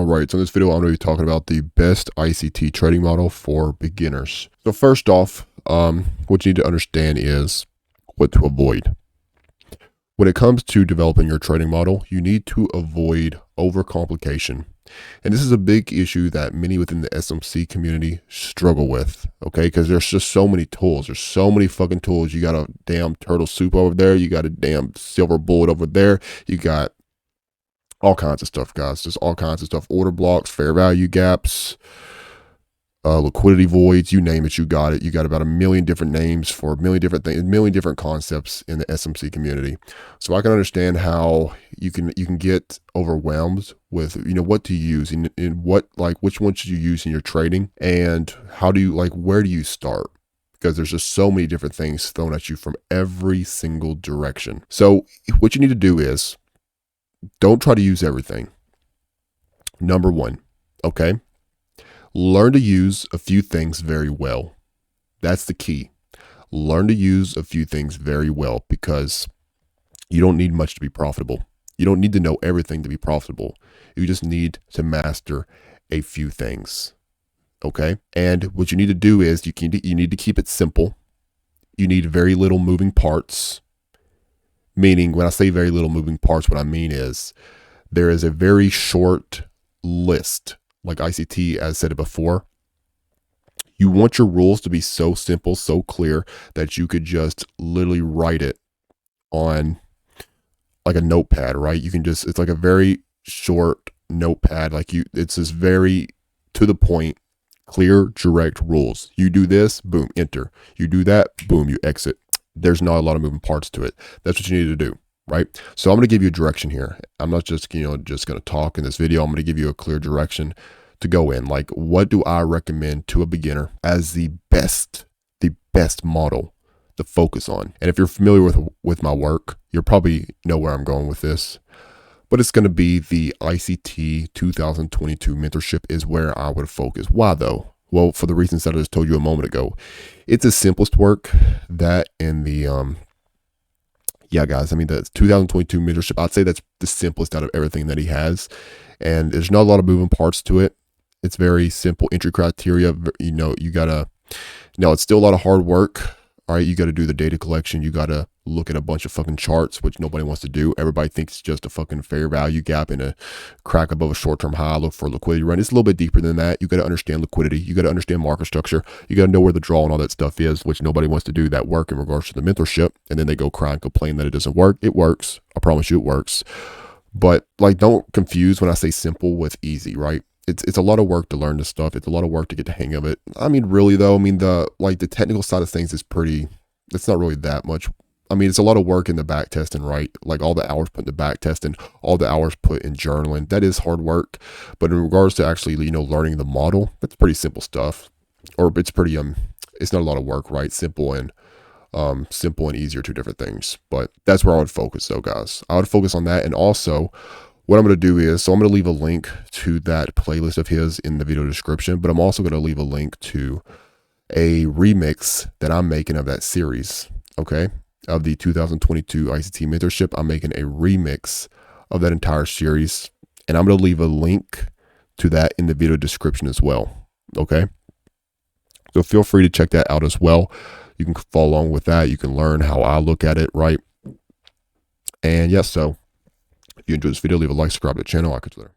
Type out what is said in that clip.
All right, so in this video, I'm going to be talking about the best ICT trading model for beginners. So first off, what you need to understand is what to avoid. When it comes to developing your trading model, you need to avoid overcomplication. And this is a big issue that many within the SMC community struggle with, okay? Because there's just so many tools. There's so many fucking tools. You got a damn turtle soup over there. You got a damn silver bullet over there. You got all kinds of stuff, guys. Just all kinds of stuff. Order blocks, fair value gaps, liquidity voids, you name it, you got it. You got about a million different names for a million different things, a million different concepts in the SMC community. So I can understand how you can get overwhelmed with, what to use and what, like, which one should you use in your trading, and how do you, where do you start? Because there's just so many different things thrown at you from every single direction. So what you need to do is, don't try to use everything. Number one, okay? Learn to use a few things very well. That's the key. Learn to use a few things very well, because you don't need much to be profitable. You don't need to know everything to be profitable. You just need to master a few things, okay? And what you need to do is you need to keep it simple. You need very little moving parts. Meaning, when I say very little moving parts, what I mean is there is a very short list, like ICT, as said it before. You want your rules to be so simple, so clear that you could just literally write it on like a notepad, right? You can just, it's like a very short notepad. It's just very to the point, clear, direct rules. You do this, boom, enter. You do that, boom, you exit. There's not a lot of moving parts to it. That's what you need to do, right? So I'm going to give you a direction here. I'm not just, just going to talk in this video. I'm going to give you a clear direction to go in. Like, what do I recommend to a beginner as the best model to focus on? And if you're familiar with my work, you'll probably know where I'm going with this. But it's going to be the ICT 2022 mentorship is where I would focus. Why though? Well, for the reasons that I just told you a moment ago. It's the simplest work, that and the, yeah, guys, I mean, the 2022 mentorship, I'd say that's the simplest out of everything that he has. And there's not a lot of moving parts to it. It's very simple entry criteria. You gotta, now it's still a lot of hard work. All right, you got to do the data collection. You got to look at a bunch of fucking charts, which nobody wants to do. Everybody thinks it's just a fucking fair value gap and a crack above a short-term high, look for a liquidity run. It's a little bit deeper than that. You got to understand liquidity. You got to understand market structure. You got to know where the draw and all that stuff is, which nobody wants to do that work in regards to the mentorship. And then they go cry and complain that it doesn't work. It works. I promise you it works. But don't confuse when I say simple with easy, right? It's a lot of work to learn this stuff. It's a lot of work to get the hang of it. I mean, really though, the technical side of things is it's not really that much. I mean, it's a lot of work in the back testing, right? Like all the hours put in the back testing, all the hours put in journaling, that is hard work. But in regards to actually, learning the model, that's pretty simple stuff. Or it's pretty, it's not a lot of work, right? Simple and easier, two different things. But that's where I would focus though, guys. I would focus on that. And also, what I'm going to do is, so I'm going to leave a link to that playlist of his in the video description, but I'm also going to leave a link to a remix that I'm making of that series, okay? Of the 2022 ICT mentorship. I'm making a remix of that entire series, and I'm going to leave a link to that in the video description as well, okay? So feel free to check that out as well. You can follow along with that. You can learn how I look at it, right? And yes, so if you enjoyed this video, leave a like, subscribe to the channel. I'll catch you later.